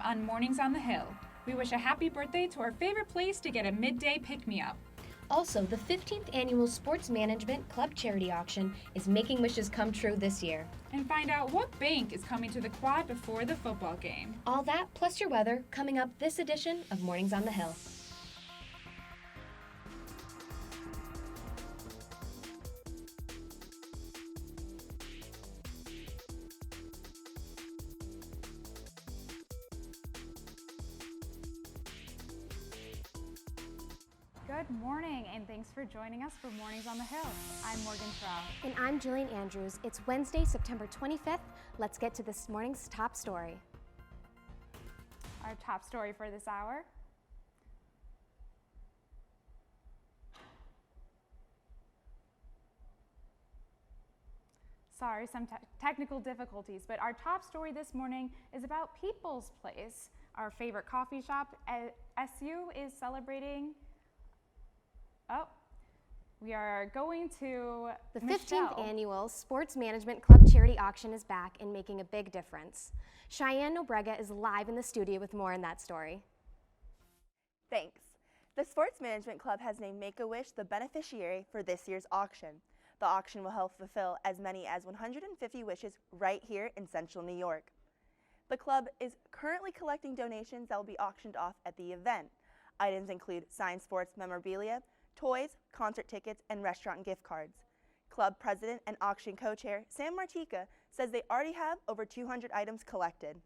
On Mornings on the Hill, we wish a happy birthday to our favorite place to get a midday pick-me-up. Also, the 15th annual Sports Management Club Charity Auction is making wishes come true this year. And find out what bank is coming to the quad before the football game. All that plus your weather coming up this edition of Mornings on the Hill. Good morning, and thanks for joining us for Mornings on the Hill. I'm Morgan Trout. And I'm Jillian Andrews. It's Wednesday, September 25th. Let's get to this morning's top story. Our top story for this hour. Sorry, some technical difficulties, but our top story this morning is about People's Place. Our favorite coffee shop at SU is celebrating. We are going to The Michelle. 15th annual Sports Management Club Charity Auction is back and making a big difference. Cheyenne Nobrega is live in the studio with more on that story. Thanks. The Sports Management Club has named Make-A-Wish the beneficiary for this year's auction. The auction will help fulfill as many as 150 wishes right here in Central New York. The club is currently collecting donations that will be auctioned off at the event. Items include signed sports memorabilia, toys, concert tickets, and restaurant gift cards. Club president and auction co-chair Sam Martika says they already have over 200 items collected.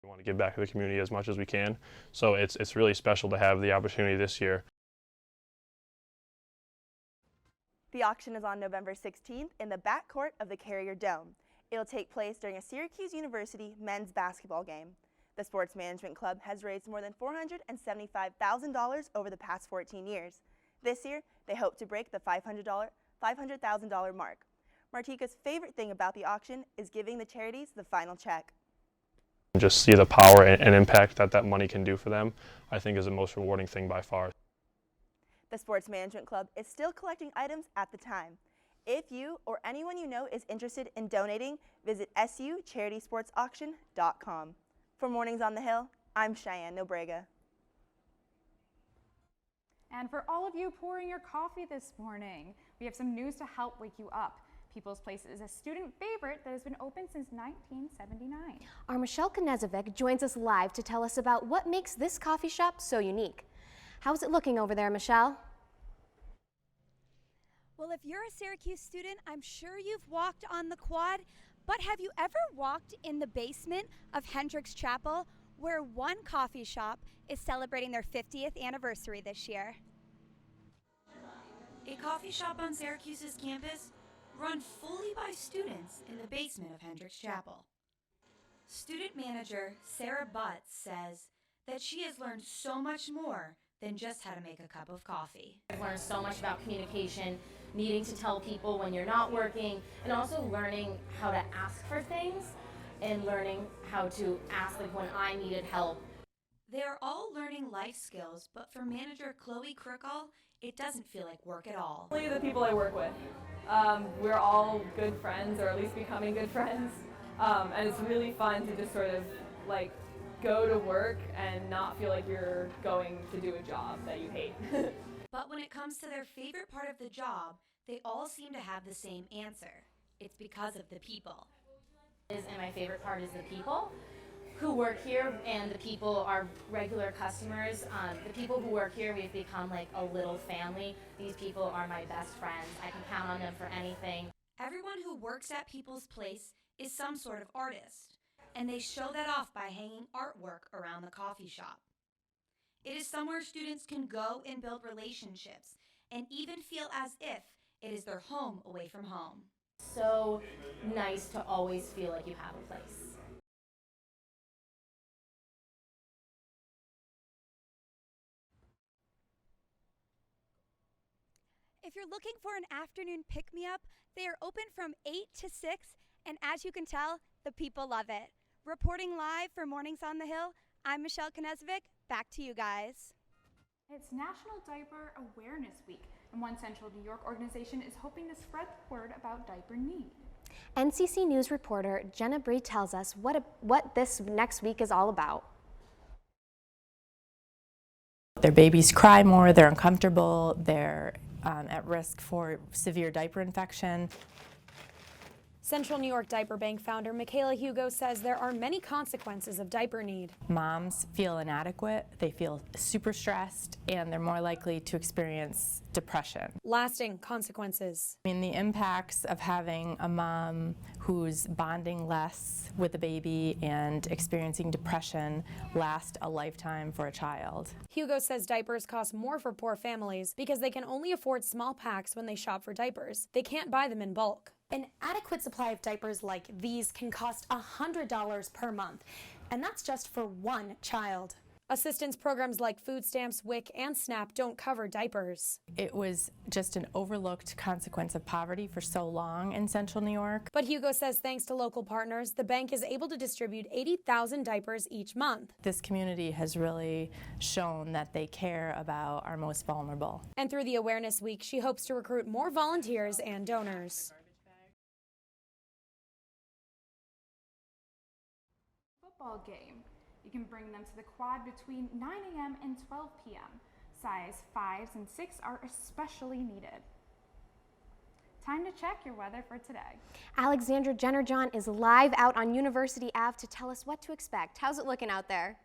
We want to give back to the community as much as we can, so it's really special to have the opportunity this year. The auction is on November 16th in the back court of the Carrier Dome. It'll take place during a Syracuse University men's basketball game. The Sports Management Club has raised more than $475,000 over the past 14 years. This year, they hope to break the $500,000 mark. Martika's favorite thing about the auction is giving the charities the final check. Just see the power and impact that money can do for them, I think is the most rewarding thing by far. The Sports Management Club is still collecting items at the time. If you or anyone you know is interested in donating, visit sucharitysportsauction.com. For Mornings on the Hill, I'm Cheyenne Nobrega. And for all of you pouring your coffee this morning, we have some news to help wake you up. People's Place is a student favorite that has been open since 1979. Our Michelle Knezovic joins us live to tell us about what makes this coffee shop so unique. How's it looking over there, Michelle? Well, if you're a Syracuse student, I'm sure you've walked on the quad, but have you ever walked in the basement of Hendricks Chapel, where one coffee shop is celebrating their 50th anniversary this year? A coffee shop on Syracuse's campus, run fully by students in the basement of Hendricks Chapel. Student manager Sarah Butts says that she has learned so much more than just how to make a cup of coffee. I've learned so much about communication, needing to tell people when you're not working, and also learning how to ask for things and learning how to ask like when I needed help. They are all learning life skills, but for manager Chloe Crickall, it doesn't feel like work at all. Only the people I work with. We're all good friends, or at least becoming good friends, and it's really fun to just sort of like go to work and not feel like you're going to do a job that you hate. But when it comes to their favorite part of the job, they all seem to have the same answer. It's because of the people. And my favorite part is the people who work here, and the people are regular customers. The people who work here, we've become like a little family. These people are my best friends. I can count on them for anything. Everyone who works at People's Place is some sort of artist, and they show that off by hanging artwork around the coffee shop. It is somewhere students can go and build relationships, and even feel as if it is their home away from home. So nice to always feel like you have a place. If you're looking for an afternoon pick-me-up, they are open from 8 to 6, and as you can tell, the people love it. Reporting live for Mornings on the Hill, I'm Michelle Knezovic. Back to you guys. It's National Diaper Awareness Week, and one Central New York organization is hoping to spread the word about diaper need. NCC News reporter Jenna Bree tells us what this next week is all about. Their babies cry more, they're uncomfortable, they're at risk for severe diaper infection. Central New York Diaper Bank founder Michaela Hugo says there are many consequences of diaper need. Moms feel inadequate, they feel super stressed, and they're more likely to experience depression. Lasting consequences. I mean, the impacts of having a mom who's bonding less with the baby and experiencing depression last a lifetime for a child. Hugo says diapers cost more for poor families because they can only afford small packs when they shop for diapers. They can't buy them in bulk. An adequate supply of diapers like these can cost $100 per month, and that's just for one child. Assistance programs like food stamps, WIC, and SNAP don't cover diapers. It was just an overlooked consequence of poverty for so long in Central New York. But Hugo says thanks to local partners, the bank is able to distribute 80,000 diapers each month. This community has really shown that they care about our most vulnerable. And through the Awareness Week, she hopes to recruit more volunteers and donors. Football game. You can bring them to the quad between 9 a.m. and 12 p.m. Size 5s and 6 are especially needed. Time to check your weather for today. Alexandra Jenner-John is live out on University Ave to tell us what to expect. How's it looking out there?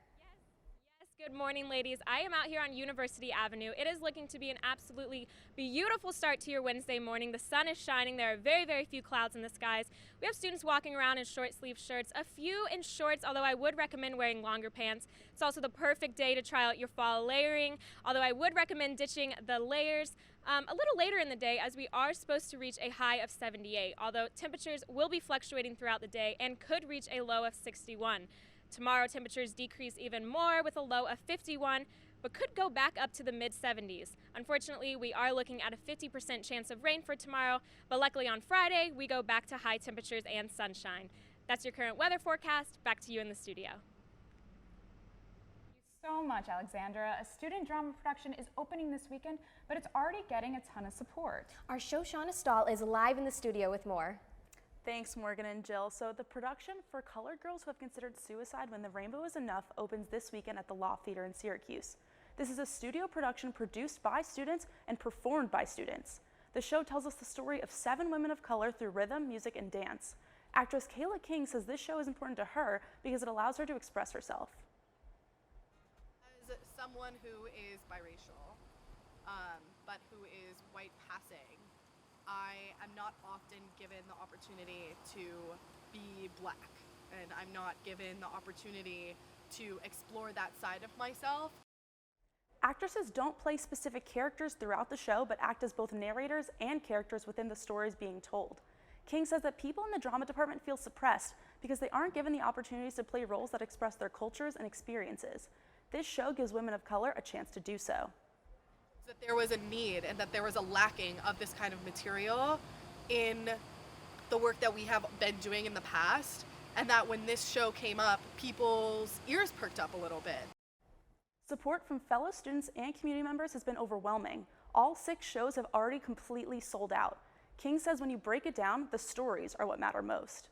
Good morning, ladies. I am out here on University Avenue. It is looking to be an absolutely beautiful start to your Wednesday morning. The sun is shining. There are very, very few clouds in the skies. We have students walking around in short sleeve shirts, a few in shorts, although I would recommend wearing longer pants. It's also the perfect day to try out your fall layering, although I would recommend ditching the layers a little later in the day, as we are supposed to reach a high of 78, although temperatures will be fluctuating throughout the day and could reach a low of 61. Tomorrow, temperatures decrease even more with a low of 51, but could go back up to the mid-70s. Unfortunately, we are looking at a 50% chance of rain for tomorrow, but luckily on Friday, we go back to high temperatures and sunshine. That's your current weather forecast. Back to you in the studio. Thank you so much, Alexandra. A student drama production is opening this weekend, but it's already getting a ton of support. Our Shoshana Stahl is live in the studio with more. Thanks, Morgan and Jill. So the production for Colored Girls Who Have Considered Suicide When the Rainbow Is Enough opens this weekend at the Loft Theater in Syracuse. This is a studio production produced by students and performed by students. The show tells us the story of 7 women of color through rhythm, music, and dance. Actress Kayla King says this show is important to her because it allows her to express herself. As someone who is biracial, but who is white passing, I am not often given the opportunity to be black, and I'm not given the opportunity to explore that side of myself. Actresses don't play specific characters throughout the show, but act as both narrators and characters within the stories being told. King says that people in the drama department feel suppressed because they aren't given the opportunities to play roles that express their cultures and experiences. This show gives women of color a chance to do so. That there was a need and that there was a lacking of this kind of material in the work that we have been doing in the past, and that when this show came up, people's ears perked up a little bit. Support from fellow students and community members has been overwhelming. All 6 shows have already completely sold out. King says when you break it down, the stories are what matter most.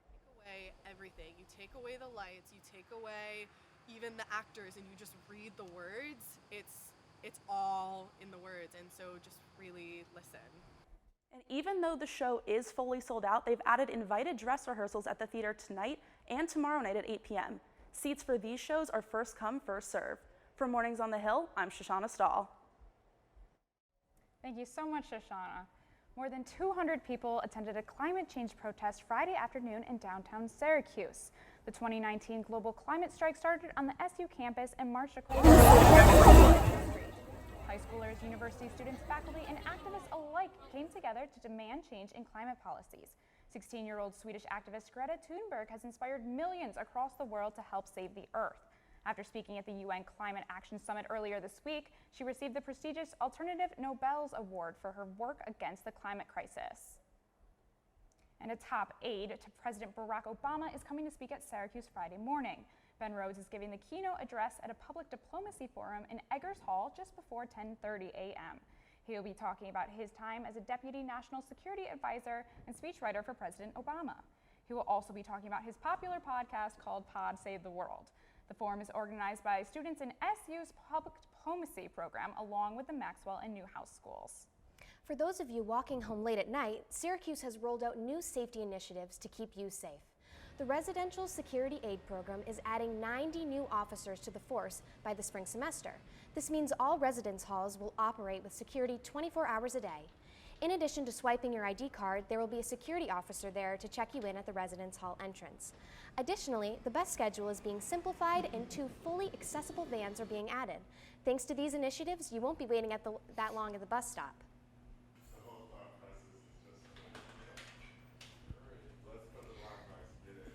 Take away everything. You take away the lights, you take away even the actors, and you just read the words. It's all in the words, and so just really listen. And even though the show is fully sold out, they've added invited dress rehearsals at the theater tonight and tomorrow night at 8 p.m. Seats for these shows are first come, first serve. For Mornings on the Hill, I'm Shoshana Stahl. Thank you so much, Shoshana. More than 200 people attended a climate change protest Friday afternoon in downtown Syracuse. The 2019 global climate strike started on the SU campus and marched across the street. High schoolers, university students, faculty, and activists alike came together to demand change in climate policies. 16-year-old Swedish activist Greta Thunberg has inspired millions across the world to help save the Earth. After speaking at the UN Climate Action Summit earlier this week, she received the prestigious Alternative Nobel's Award for her work against the climate crisis. And a top aide to President Barack Obama is coming to speak at Syracuse Friday morning. Ben Rhodes is giving the keynote address at a public diplomacy forum in Eggers Hall just before 10:30 a.m. He will be talking about his time as a Deputy National Security Advisor and speechwriter for President Obama. He will also be talking about his popular podcast called Pod Save the World. The forum is organized by students in SU's public diplomacy program along with the Maxwell and Newhouse schools. For those of you walking home late at night, Syracuse has rolled out new safety initiatives to keep you safe. The Residential Security Aid Program is adding 90 new officers to the force by the spring semester. This means all residence halls will operate with security 24 hours a day. In addition to swiping your ID card, there will be a security officer there to check you in at the residence hall entrance. Additionally, the bus schedule is being simplified and 2 fully accessible vans are being added. Thanks to these initiatives, you won't be waiting that long at the bus stop.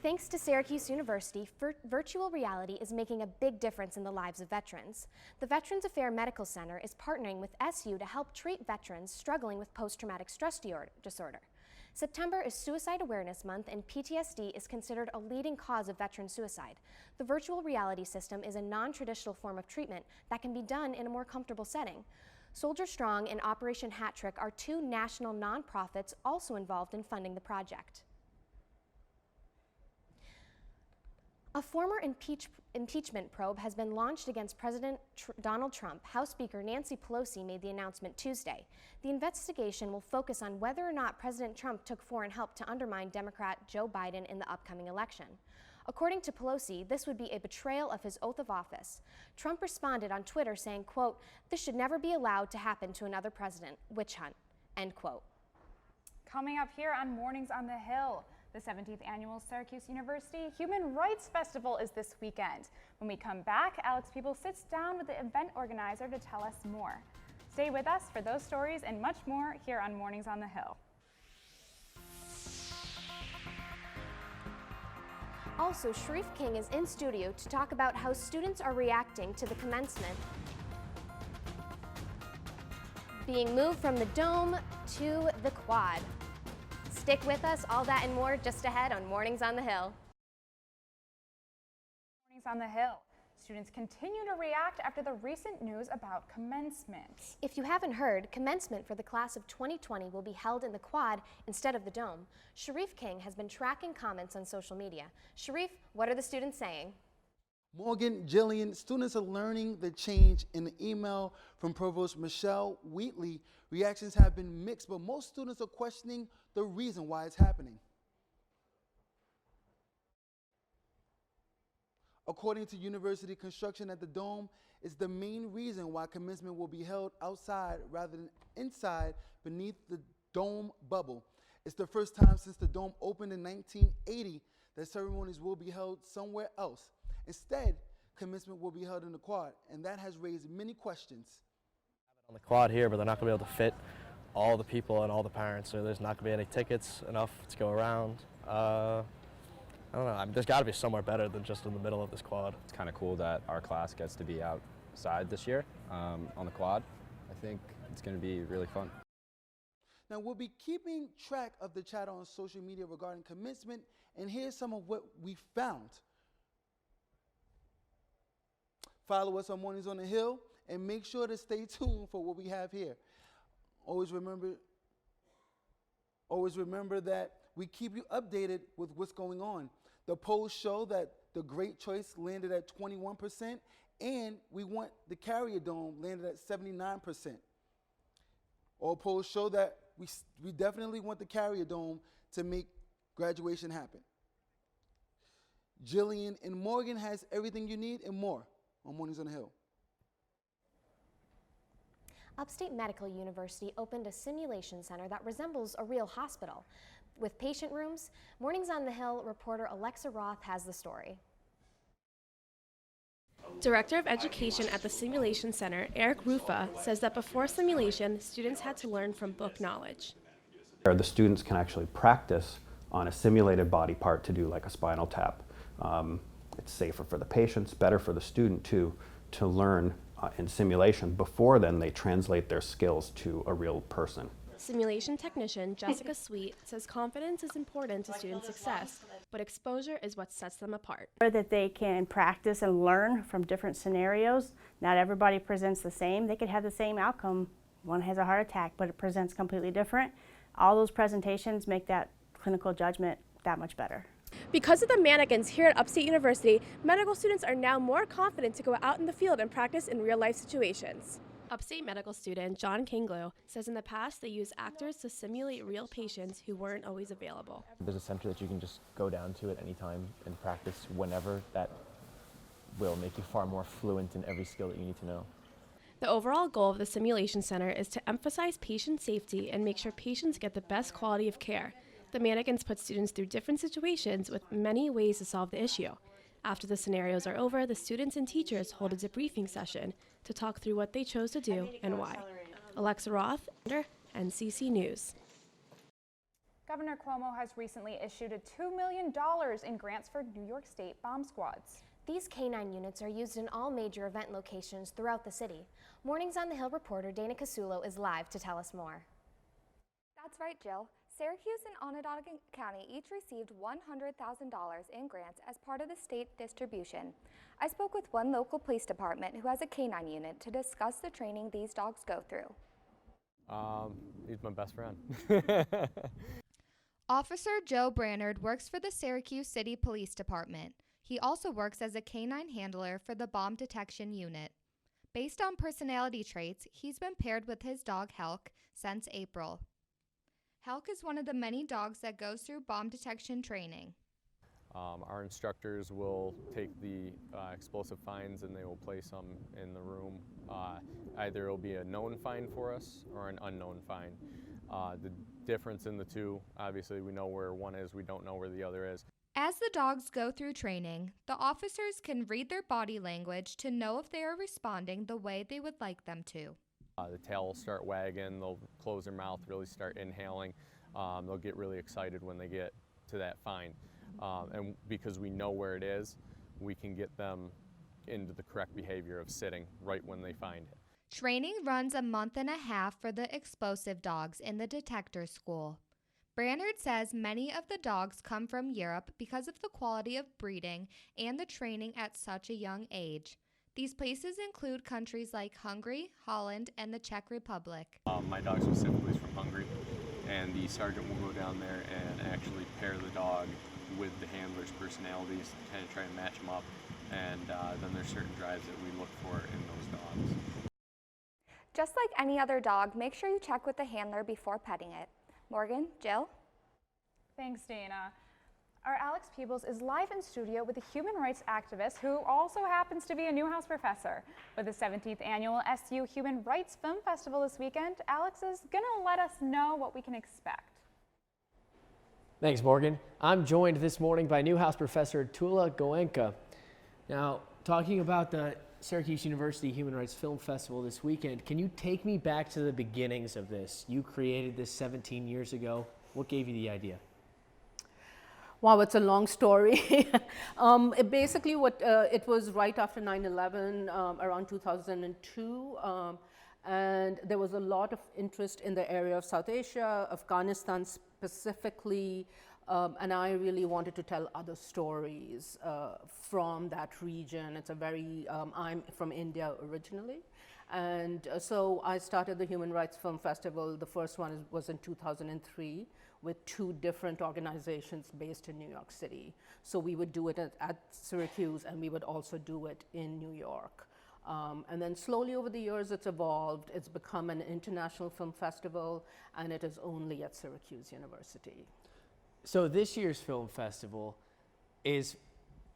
Thanks to Syracuse University, virtual reality is making a big difference in the lives of veterans. The Veterans Affairs Medical Center is partnering with SU to help treat veterans struggling with post-traumatic stress disorder. September is Suicide Awareness Month, and PTSD is considered a leading cause of veteran suicide. The virtual reality system is a non-traditional form of treatment that can be done in a more comfortable setting. Soldier Strong and Operation Hat Trick are 2 national nonprofits also involved in funding the project. A former impeachment probe has been launched against President Donald Trump. House Speaker Nancy Pelosi made the announcement Tuesday. The investigation will focus on whether or not President Trump took foreign help to undermine Democrat Joe Biden in the upcoming election. According to Pelosi, this would be a betrayal of his oath of office. Trump responded on Twitter saying, quote, "This should never be allowed to happen to another president. Witch hunt," end quote. Coming up here on Mornings on the Hill, the 17th Annual Syracuse University Human Rights Festival is this weekend. When we come back, Alex Peebles sits down with the event organizer to tell us more. Stay with us for those stories and much more here on Mornings on the Hill. Also, Sharif King is in studio to talk about how students are reacting to the commencement being moved from the Dome to the Quad. Stick with us, all that and more just ahead on Mornings on the Hill. Mornings on the Hill. Students continue to react after the recent news about commencement. If you haven't heard, commencement for the class of 2020 will be held in the Quad instead of the Dome. Sharif King has been tracking comments on social media. Sharif, what are the students saying? Morgan, Jillian, students are learning the change. In the email from Provost Michelle Wheatley, reactions have been mixed, but most students are questioning the reason why it's happening. According to University Construction at the Dome, it's the main reason why commencement will be held outside rather than inside beneath the Dome bubble. It's the first time since the Dome opened in 1980 that ceremonies will be held somewhere else. Instead, commencement will be held in the Quad, and that has raised many questions. On the Quad here, but they're not going to be able to fit all the people and all the parents, so there's not going to be any tickets enough to go around. I don't know, I mean, there's got to be somewhere better than just in the middle of this Quad. It's kind of cool that our class gets to be outside this year on the Quad. I think it's going to be really fun. Now, we'll be keeping track of the chatter on social media regarding commencement, and here's some of what we found. Follow us on Mornings on the Hill, and make sure to stay tuned for what we have here. Always remember that we keep you updated with what's going on. The polls show that the Great Choice landed at 21%, and we want the Carrier Dome landed at 79%. All polls show that we definitely want the Carrier Dome to make graduation happen. Jillian in Morgan has everything you need and more on Mornings on the Hill. Upstate Medical University opened a simulation center that resembles a real hospital. With patient rooms, Mornings on the Hill reporter Alexa Roth has the story. Director of Education at the Simulation Center, Eric Rufa, says that before simulation, students had to learn from book knowledge. The students can actually practice on a simulated body part to do like a spinal tap. It's safer for the patients, better for the student to learn in simulation. Before then, they translate their skills to a real person. Simulation technician Jessica Sweet says confidence is important to student success, but exposure is what sets them apart. That they can practice and learn from different scenarios. Not everybody presents the same. They could have the same outcome. One has a heart attack, but it presents completely different. All those presentations make that clinical judgment that much better. Because of the mannequins here at Upstate University, medical students are now more confident to go out in the field and practice in real-life situations. Upstate medical student John Kinglew says in the past they used actors to simulate real patients who weren't always available. There's a center that you can just go down to at any time and practice whenever. That will make you far more fluent in every skill that you need to know. The overall goal of the Simulation Center is to emphasize patient safety and make sure patients get the best quality of care. The mannequins put students through different situations with many ways to solve the issue. After the scenarios are over, the students and teachers hold a debriefing session to talk through what they chose to do and why. Alexa Roth, NCC News. Governor Cuomo has recently issued $2 million in grants for New York State bomb squads. These K-9 units are used in all major event locations throughout the city. Mornings on the Hill reporter Dana Casulo is live to tell us more. That's right, Jill. Syracuse and Onondaga County each received $100,000 in grants as part of the state distribution. I spoke with one local police department who has a K-9 unit to discuss the training these dogs go through. He's my best friend. Officer Joe Brannard works for the Syracuse City Police Department. He also works as a K-9 handler for the bomb detection unit. Based on personality traits, he's been paired with his dog Helk since April. Helk is one of the many dogs that goes through bomb detection training. Our instructors will take the explosive finds and they will place them in the room. Either it will be a known find for us or an unknown find. The difference in the two, obviously we know where one is, we don't know where the other is. As the dogs go through training, the officers can read their body language to know if they are responding the way they would like them to. The tail will start wagging, they'll close their mouth, really start inhaling. They'll get really excited when they get to that find. And because we know where it is, we can get them into the correct behavior of sitting right when they find it. Training runs a month and a half for the explosive dogs in the detector school. Brannard says many of the dogs come from Europe because of the quality of breeding and the training at such a young age. These places include countries like Hungary, Holland, and the Czech Republic. My dog specifically is from Hungary, and the sergeant will go down there and actually pair the dog with the handler's personalities, kind of try and match them up, and then there's certain drives that we look for in those dogs. Just like any other dog, make sure you check with the handler before petting it. Morgan, Jill? Thanks, Dana. Our Alex Peebles is live in studio with a human rights activist who also happens to be a Newhouse professor. With the 17th annual SU Human Rights Film Festival this weekend, Alex is going to let us know what we can expect. Thanks, Morgan. I'm joined this morning by Newhouse professor Tula Goenka. Now, talking about the Syracuse University Human Rights Film Festival this weekend, can you take me back to the beginnings of this? You created this 17 years ago. What gave you the idea? Wow, it's a long story. It was right after 9/11, around 2002, and there was a lot of interest in the area of South Asia, Afghanistan specifically, and I really wanted to tell other stories from that region. It's a very, I'm from India originally, and so I started the Human Rights Film Festival. The first one was in 2003. With two different organizations based in New York City. So we would do it at Syracuse, and we would also do it in New York. And then slowly over the years it's evolved. It's become an international film festival, and it is only at Syracuse University. So this year's film festival is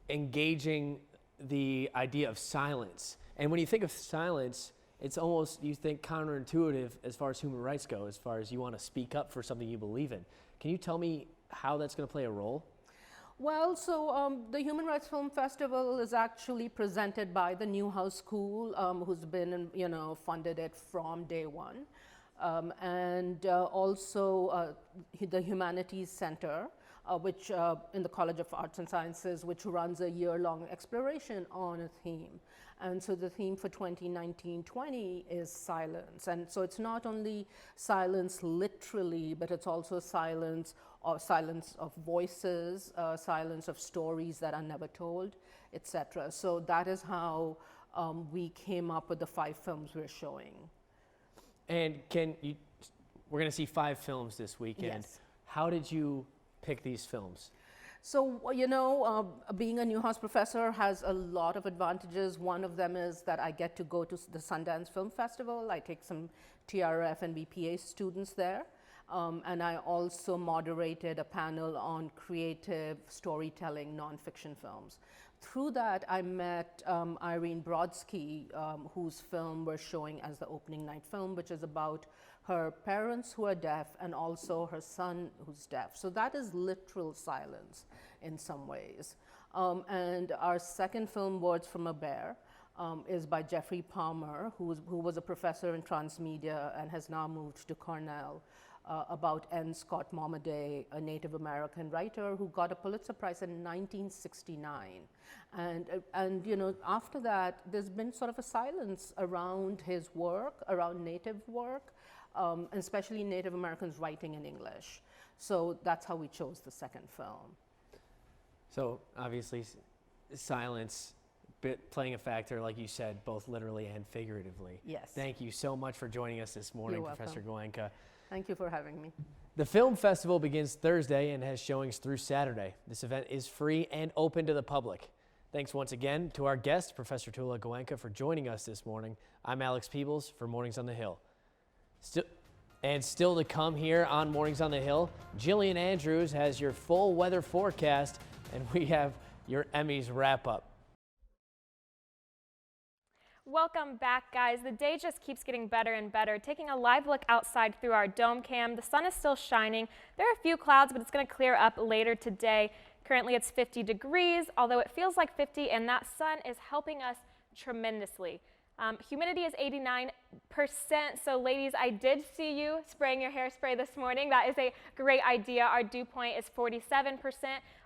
engaging the idea of silence. And when you think of silence, it's almost, you think, counterintuitive as far as human rights go, as far as you want to speak up for something you believe in. Can you tell me how that's going to play a role? Well, so the Human Rights Film Festival is actually presented by the Newhouse School, who's been, funded it from day one. And also the Humanities Center, which in the College of Arts and Sciences, which runs a year-long exploration on a theme. And so the theme for 2019-20 is silence. And so it's not only silence literally, but it's also silence of voices, silence of stories that are never told, etc. So that is how we came up with the 5 films we're showing. And we're going to see 5 films this weekend. Yes. How did you pick these films? So, being a Newhouse professor has a lot of advantages. One of them is that I get to go to the Sundance Film Festival. I take some TRF and BPA students there. And I also moderated a panel on creative storytelling nonfiction films. Through that, I met Irene Brodsky, whose film we're showing as the opening night film, which is about her parents who are deaf and also her son who's deaf. So that is literal silence in some ways. And our second film, Words from a Bear, is by Jeffrey Palmer, who was a professor in transmedia and has now moved to Cornell, about N. Scott Momaday, a Native American writer who got a Pulitzer Prize in 1969. And after that, there's been sort of a silence around his work, around Native work, and especially Native Americans writing in English. So that's how we chose the second film. So obviously, silence playing a factor, like you said, both literally and figuratively. Yes. Thank you so much for joining us this morning, You're Professor welcome. Goenka. Thank you for having me. The film festival begins Thursday and has showings through Saturday. This event is free and open to the public. Thanks once again to our guest, Professor Tula Goenka, for joining us this morning. I'm Alex Peebles for Mornings on the Hill. Still to come here on Mornings on the Hill, Jillian Andrews has your full weather forecast, and we have your Emmys wrap-up. Welcome back, guys. The day just keeps getting better and better. Taking a live look outside through our dome cam, the sun is still shining. There are a few clouds, but it's going to clear up later today. Currently it's 50 degrees, although it feels like 50, and that sun is helping us tremendously. Humidity is 89%, so ladies, I did see you spraying your hairspray this morning. That is a great idea. Our dew point is 47%.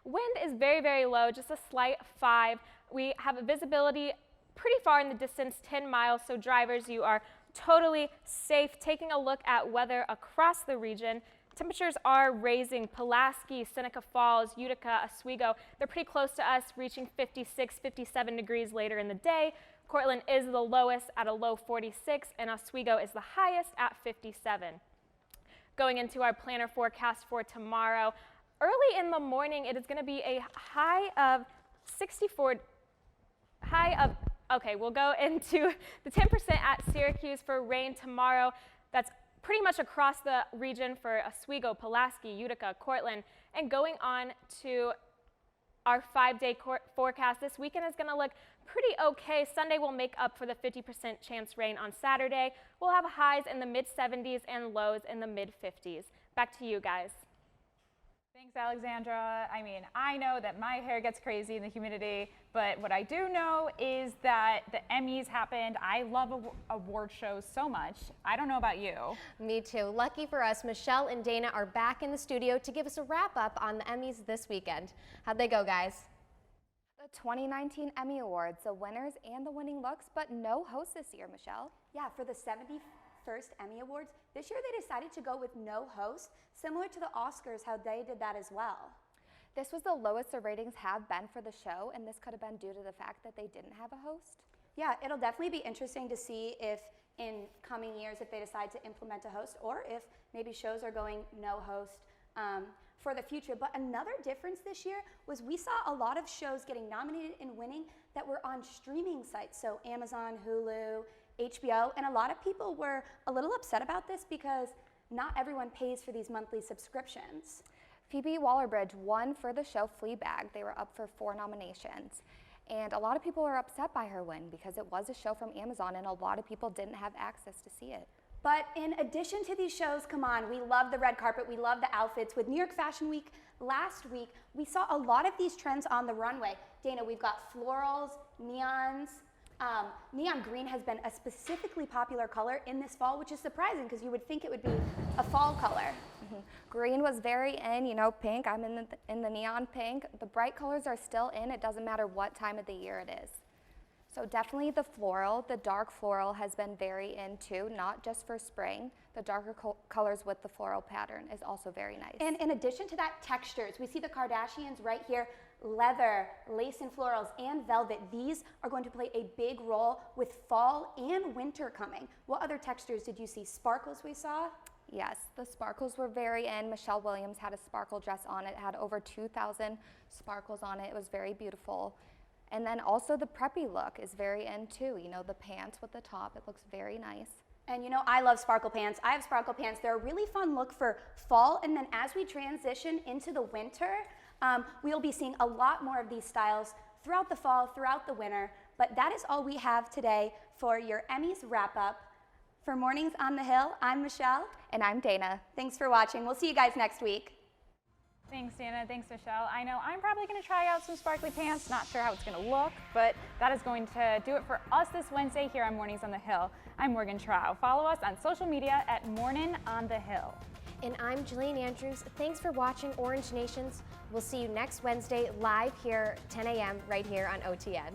Wind is very, very low, just a slight 5. We have a visibility pretty far in the distance, 10 miles, so drivers, you are totally safe. Taking a look at weather across the region, temperatures are raising. Pulaski, Seneca Falls, Utica, Oswego, they're pretty close to us, reaching 56, 57 degrees later in the day. Cortland is the lowest at a low 46, and Oswego is the highest at 57. Going into our planner forecast for tomorrow, early in the morning, it is going to be a high of 64, okay, we'll go into the 10% at Syracuse for rain tomorrow. That's pretty much across the region for Oswego, Pulaski, Utica, Cortland. And going on to our 5-day forecast, this weekend is going to look pretty okay. Sunday will make up for the 50% chance rain on Saturday. We'll have highs in the mid-70s and lows in the mid-50s. Back to you guys. Thanks, Alexandra. I mean, I know that my hair gets crazy in the humidity, but what I do know is that the Emmys happened. I love award shows so much. I don't know about you. Me too. Lucky for us, Michelle and Dana are back in the studio to give us a wrap up on the Emmys this weekend. How'd they go, guys? The 2019 Emmy Awards, the winners and the winning looks, but no host this year, Michelle. Yeah, for the 71st Emmy Awards, this year they decided to go with no host, similar to the Oscars, how they did that as well. This was the lowest the ratings have been for the show, and this could have been due to the fact that they didn't have a host. Yeah, it'll definitely be interesting to see if in coming years, if they decide to implement a host, or if maybe shows are going no host for the future. But another difference this year was we saw a lot of shows getting nominated and winning that were on streaming sites, so Amazon, Hulu, HBO, and a lot of people were a little upset about this because not everyone pays for these monthly subscriptions. Phoebe Waller-Bridge won for the show Fleabag. They were up for 4 nominations. And a lot of people were upset by her win because it was a show from Amazon and a lot of people didn't have access to see it. But in addition to these shows, come on, we love the red carpet, we love the outfits. With New York Fashion Week last week, we saw a lot of these trends on the runway. Dana, we've got florals, neons. Neon green has been a specifically popular color in this fall, which is surprising because you would think it would be a fall color. Green was very in, you know, pink. I'm in the neon pink. The bright colors are still in. It doesn't matter what time of the year it is. So definitely the floral, the dark floral has been very in too, not just for spring. The darker colors with the floral pattern is also very nice. And in addition to that, textures. We see the Kardashians right here, leather, lace and florals, and velvet. These are going to play a big role with fall and winter coming. What other textures did you see? Sparkles we saw? Yes, the sparkles were very in. Michelle Williams had a sparkle dress on. It had over 2,000 sparkles on it. It was very beautiful. And then also the preppy look is very in too. You know, the pants with the top, it looks very nice. And you know, I love sparkle pants. I have sparkle pants. They're a really fun look for fall. And then as we transition into the winter, we'll be seeing a lot more of these styles throughout the fall, throughout the winter. But that is all we have today for your Emmys wrap up. For Mornings on the Hill, I'm Michelle. And I'm Dana. Thanks for watching. We'll see you guys next week. Thanks, Dana. Thanks, Michelle. I know I'm probably going to try out some sparkly pants. Not sure how it's going to look, but that is going to do it for us this Wednesday here on Mornings on the Hill. I'm Morgan Trow. Follow us on social media at Mornin on the Hill. And I'm Jillian Andrews. Thanks for watching Orange Nations. We'll see you next Wednesday live here, 10 a.m. right here on OTN.